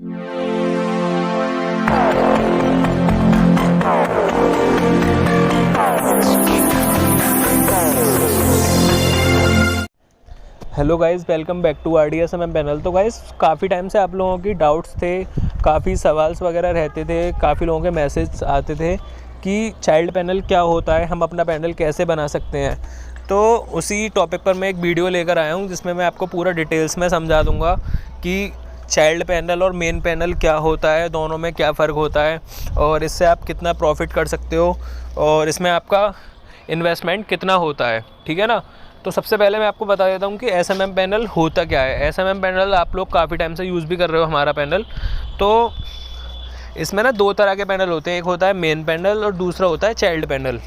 Hello guys, welcome back to RDSMM panel. तो guys, काफ़ी time से आप लोगों की डाउट्स थे, काफ़ी सवाल्स वगैरह रहते थे, काफ़ी लोगों के मैसेज आते थे कि चाइल्ड पैनल क्या होता है, हम अपना पैनल कैसे बना सकते हैं। तो उसी टॉपिक पर मैं एक वीडियो लेकर आया हूँ जिसमें मैं आपको पूरा डिटेल्स में समझा दूँगा कि चाइल्ड पैनल और मेन पैनल क्या होता है, दोनों में क्या फ़र्क होता है और इससे आप कितना प्रॉफिट कर सकते हो और इसमें आपका इन्वेस्टमेंट कितना होता है। ठीक है ना। तो सबसे पहले मैं आपको बता देता हूँ कि SMM पैनल होता क्या है। SMM पैनल आप लोग काफ़ी टाइम से यूज़ भी कर रहे हो हमारा पैनल। तो इसमें ना दो तरह के पैनल होते हैं, एक होता है मेन पैनल और दूसरा होता है चाइल्ड पैनल।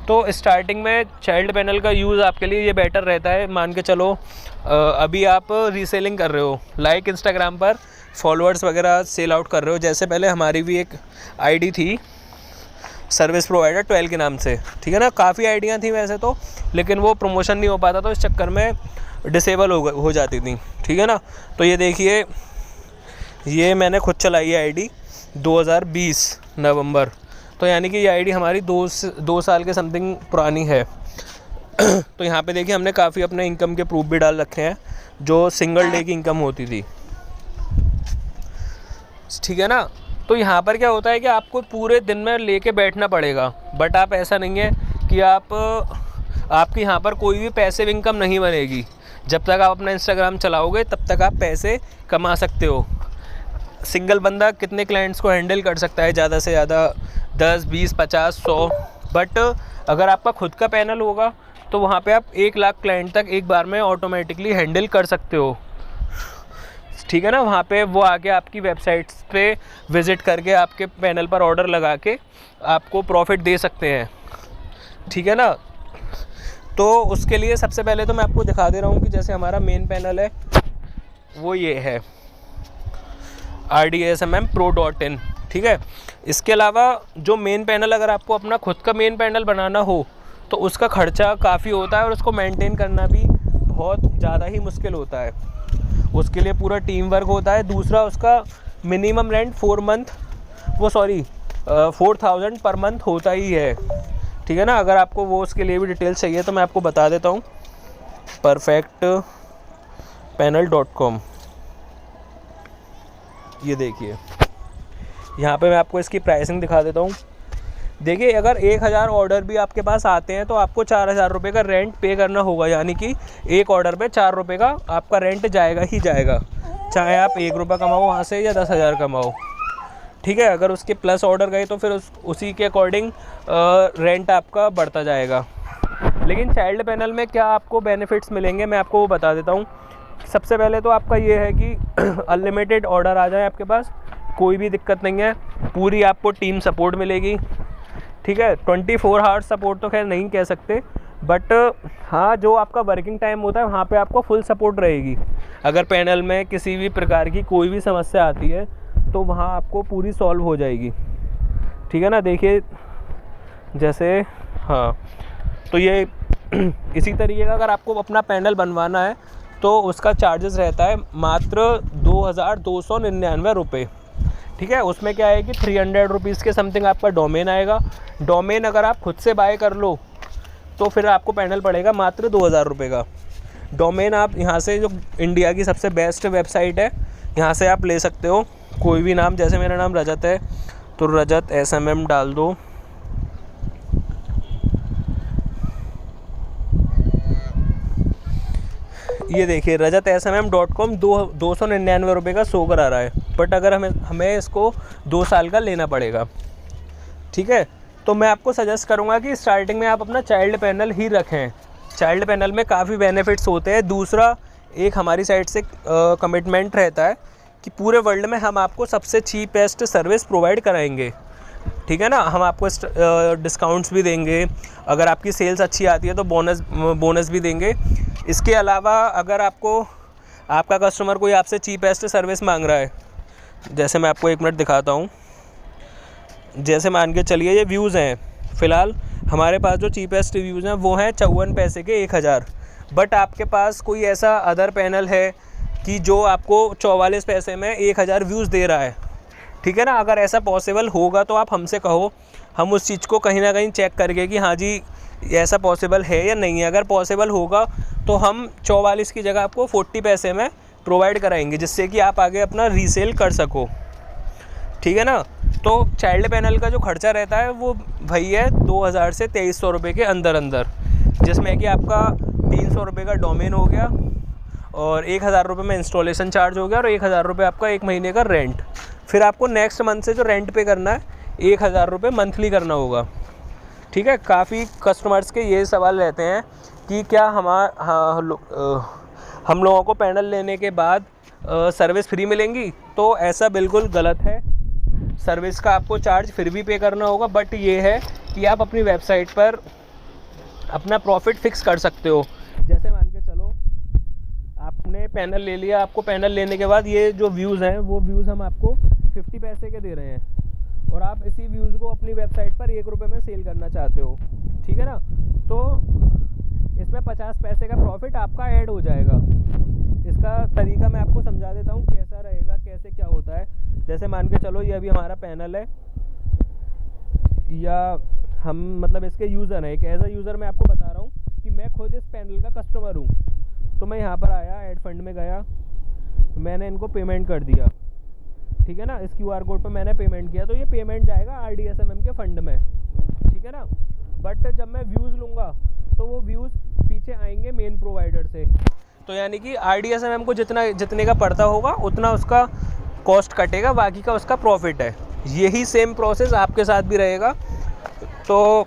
तो स्टार्टिंग में चाइल्ड पैनल का यूज़ आपके लिए ये बेटर रहता है। मान के चलो अभी आप रीसेलिंग कर रहे हो, लाइक इंस्टाग्राम पर फॉलोअर्स वगैरह सेल आउट कर रहे हो। जैसे पहले हमारी भी एक आईडी थी सर्विस प्रोवाइडर 12 के नाम से, ठीक है ना। काफ़ी आइडियाँ थी वैसे तो, लेकिन वो प्रमोशन नहीं हो पाता, तो इस चक्कर में डिसेबल हो जाती थी। ठीक है ना। तो ये देखिए, ये मैंने खुद चलाई है आईडी 2020 नवंबर, तो यानी कि ये आईडी हमारी दो साल के समथिंग पुरानी है। तो यहाँ पे देखिए, हमने काफ़ी अपने इनकम के प्रूफ भी डाल रखे हैं, जो सिंगल डे की इनकम होती थी। ठीक है ना। तो यहाँ पर क्या होता है कि आपको पूरे दिन में लेके बैठना पड़ेगा, बट आप ऐसा नहीं है कि आपकी यहाँ पर कोई भी पैसिव इनकम नहीं बनेगी। जब तक आप अपना इंस्टाग्राम चलाओगे तब तक आप पैसे कमा सकते हो। सिंगल बंदा कितने क्लाइंट्स को हैंडल कर सकता है? ज़्यादा से ज़्यादा 10, 20, 50, 100। बट अगर आपका खुद का पैनल होगा तो वहाँ पे आप 1 लाख क्लाइंट तक एक बार में ऑटोमेटिकली हैंडल कर सकते हो। ठीक है ना। वहाँ पे वो आके आपकी वेबसाइट्स पे विज़िट करके आपके पैनल पर ऑर्डर लगा के आपको प्रॉफिट दे सकते हैं। ठीक है ना। तो उसके लिए सबसे पहले तो मैं आपको दिखा दे रहा हूँ कि जैसे हमारा मेन पैनल है वो ये है RDSMM Pro.in। ठीक है। इसके अलावा जो मेन पैनल, अगर आपको अपना खुद का मेन पैनल बनाना हो तो उसका खर्चा काफ़ी होता है और उसको मेंटेन करना भी बहुत ज़्यादा ही मुश्किल होता है। उसके लिए पूरा टीम वर्क होता है। दूसरा, उसका मिनिमम रेंट 4,000 पर मंथ होता ही है। ठीक है ना। अगर आपको वो उसके लिए भी डिटेल्स चाहिए तो मैं आपको बता देता हूँ। perfectpanel.com, ये देखिए, यहाँ पे मैं आपको इसकी प्राइसिंग दिखा देता हूँ। देखिए, अगर 1000 ऑर्डर भी आपके पास आते हैं तो आपको 4000 रुपये का रेंट पे करना होगा, यानी कि एक ऑर्डर पे 4 रुपये का आपका रेंट जाएगा ही जाएगा, चाहे आप 1 रुपया कमाओ वहाँ से या 10,000 कमाओ। ठीक है। अगर उसके प्लस ऑर्डर गए तो फिर उसी के अकॉर्डिंग रेंट आपका बढ़ता जाएगा। लेकिन चाइल्ड पैनल में क्या आपको बेनिफिट्स मिलेंगे, मैं आपको वो बता देता हूँ। सबसे पहले तो आपका ये है कि अनलिमिटेड ऑर्डर आ जाए आपके पास, कोई भी दिक्कत नहीं है। पूरी आपको टीम सपोर्ट मिलेगी। ठीक है। 24 आवर्स सपोर्ट तो खैर नहीं कह सकते, बट हाँ, जो आपका वर्किंग टाइम होता है वहाँ पे आपको फुल सपोर्ट रहेगी। अगर पैनल में किसी भी प्रकार की कोई भी समस्या आती है तो वहाँ आपको पूरी सॉल्व हो जाएगी। ठीक है ना। देखिए, जैसे हाँ, तो ये इसी तरीके का अगर आपको अपना पैनल बनवाना है तो उसका चार्जेस रहता है मात्र 2,299 रुपये। ठीक है। उसमें क्या है कि 300 रुपीज़ के समथिंग आपका डोमेन आएगा। डोमेन अगर आप खुद से बाय कर लो तो फिर आपको पैनल पड़ेगा मात्र 2000 रुपये का। डोमेन आप यहाँ से, जो इंडिया की सबसे बेस्ट वेबसाइट है, यहाँ से आप ले सकते हो कोई भी नाम। जैसे मेरा नाम रजत है तो रजत SMM डाल दो। ये देखिए, रजत SMM.com 299 रुपये का शो करा रहा है, बट अगर हमें इसको 2 साल का लेना पड़ेगा। ठीक है। तो मैं आपको सजेस्ट करूँगा कि स्टार्टिंग में आप अपना चाइल्ड पैनल ही रखें। चाइल्ड पैनल में काफ़ी बेनिफिट्स होते हैं। दूसरा, एक हमारी साइड से कमिटमेंट रहता है कि पूरे वर्ल्ड में हम आपको सबसे चीपेस्ट सर्विस प्रोवाइड कराएंगे। ठीक है ना। हम आपको डिस्काउंट्स भी देंगे, अगर आपकी सेल्स अच्छी आती है तो बोनस भी देंगे। इसके अलावा अगर आपका कस्टमर कोई आपसे चीपेस्ट सर्विस मांग रहा है, जैसे मैं आपको 1 मिनट दिखाता हूँ। जैसे मान के चलिए, ये व्यूज़ हैं, फ़िलहाल हमारे पास जो चीपेस्ट व्यूज़ हैं वो हैं 54 पैसे के 1000। बट आपके पास कोई ऐसा अदर पैनल है कि जो आपको 44 पैसे में 1000 व्यूज़ दे रहा है, ठीक है ना। अगर ऐसा पॉसिबल होगा तो आप हमसे कहो, हम उस चीज़ को कहीं ना कहीं चेक करके कि हाँ जी ऐसा पॉसिबल है या नहीं है। अगर पॉसिबल होगा तो हम 44 की जगह आपको 40 पैसे में प्रोवाइड कराएंगे, जिससे कि आप आगे अपना रीसेल कर सको, ठीक है ना। तो चाइल्ड पैनल का जो खर्चा रहता है वो भाई है 2000 से 2300 रुपये के अंदर अंदर, जिसमें कि आपका 300 रुपये का डोमेन हो गया और 1000 रुपये में इंस्टॉलेशन चार्ज हो गया और 1000 रुपये आपका 1 महीने का रेंट। फिर आपको नेक्स्ट मंथ से जो रेंट पे करना है 1000 रुपये मंथली करना होगा, ठीक है। काफ़ी कस्टमर्स के ये सवाल रहते हैं कि क्या हम लोगों को पैनल लेने के बाद सर्विस फ्री मिलेंगी, तो ऐसा बिल्कुल गलत है। सर्विस का आपको चार्ज फिर भी पे करना होगा, बट ये है कि आप अपनी वेबसाइट पर अपना प्रॉफिट फिक्स कर सकते हो। जैसे मान के चलो आपने पैनल ले लिया, आपको पैनल लेने के बाद ये जो व्यूज़ हैं वो व्यूज़ हम आपको 50 पैसे के दे रहे हैं और आप इसी व्यूज़ को अपनी वेबसाइट पर 1 रुपये में सेल करना चाहते हो, ठीक है ना। तो इसमें 50 पैसे का प्रॉफिट आपका ऐड हो जाएगा। इसका तरीका मैं आपको समझा देता हूँ कैसा रहेगा, कैसे क्या होता है। जैसे मान के चलो ये अभी हमारा पैनल है, या हम मतलब इसके यूज़र हैं, एक एज अ यूज़र मैं आपको बता रहा हूँ कि मैं खुद इस पैनल का कस्टमर हूँ। तो मैं यहाँ पर आया, ऐड फंड में गया, मैंने इनको पेमेंट कर दिया, ठीक है ना। इस QR कोड पर मैंने पेमेंट किया, तो ये पेमेंट जाएगा RDSMM के फंड में, ठीक है ना। बट जब मैं व्यूज़ लूँगा तो वो व्यूज़ पीछे आएंगे मेन प्रोवाइडर से। तो यानी कि RDSMM को जितने का पड़ता होगा उतना उसका कॉस्ट कटेगा, बाकी का उसका प्रॉफिट है। यही सेम प्रोसेस आपके साथ भी रहेगा। तो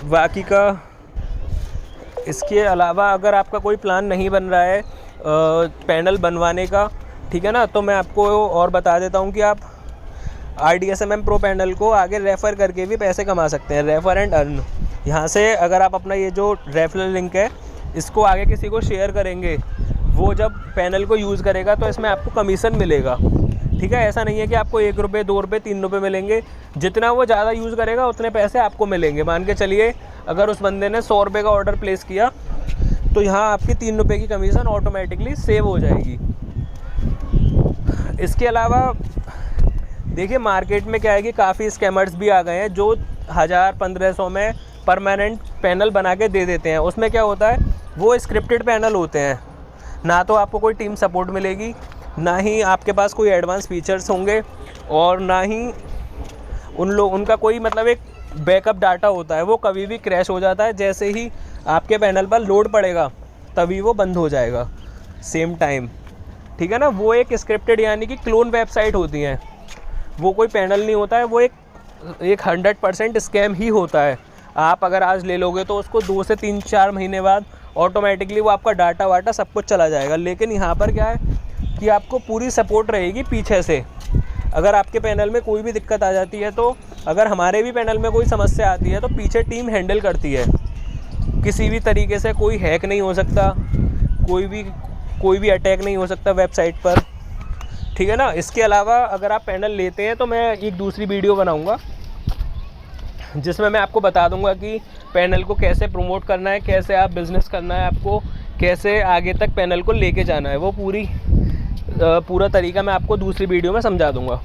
बाकी का इसके अलावा अगर आपका कोई प्लान नहीं बन रहा है पैनल बनवाने का, ठीक है ना, तो मैं आपको और बता देता हूँ कि आप RDSMM प्रो पैनल को आगे रेफ़र करके भी पैसे कमा सकते हैं। रेफ़र एंड अर्न, यहाँ से अगर आप अपना ये जो रेफरल लिंक है इसको आगे किसी को शेयर करेंगे, वो जब पैनल को यूज़ करेगा तो इसमें आपको कमीशन मिलेगा, ठीक है। ऐसा नहीं है कि आपको 1 रुपये 2 रुपये 3 रुपये मिलेंगे, जितना वो ज़्यादा यूज़ करेगा उतने पैसे आपको मिलेंगे। मान के चलिए अगर उस बंदे ने 100 रुपये का ऑर्डर प्लेस किया तो यहाँ आपकी 3 रुपये की कमीशन ऑटोमेटिकली सेव हो जाएगी। इसके अलावा देखिए मार्केट में क्या है कि काफ़ी स्कैमर्स भी आ गए हैं जो 1000-1500 में परमानेंट पैनल बना के दे देते हैं। उसमें क्या होता है, वो स्क्रिप्टेड पैनल होते हैं, ना तो आपको कोई टीम सपोर्ट मिलेगी, ना ही आपके पास कोई एडवांस फीचर्स होंगे, और ना ही उनका कोई मतलब एक बैकअप डाटा होता है, वो कभी भी क्रैश हो जाता है। जैसे ही आपके पैनल पर लोड पड़ेगा तभी वो बंद हो जाएगा सेम टाइम, ठीक है ना। वो एक स्क्रिप्टेड यानी कि क्लोन वेबसाइट होती हैं, वो कोई पैनल नहीं होता है, वो एक 100% स्कैम ही होता है। आप अगर आज ले लोगे तो उसको 2 से 3-4 महीने बाद ऑटोमेटिकली वो आपका डाटा वाटा सब कुछ चला जाएगा। लेकिन यहाँ पर क्या है कि आपको पूरी सपोर्ट रहेगी पीछे से। अगर आपके पैनल में कोई भी दिक्कत आ जाती है, तो अगर हमारे भी पैनल में कोई समस्या आती है तो पीछे टीम हैंडल करती है। किसी भी तरीके से कोई हैक नहीं हो सकता, कोई भी अटैक नहीं हो सकता वेबसाइट पर, ठीक है ना। इसके अलावा अगर आप पैनल लेते हैं तो मैं एक दूसरी वीडियो बनाऊंगा जिसमें मैं आपको बता दूंगा कि पैनल को कैसे प्रमोट करना है, कैसे आप बिज़नेस करना है, आपको कैसे आगे तक पैनल को लेके जाना है। वो पूरा तरीका मैं आपको दूसरी वीडियो में समझा दूंगा।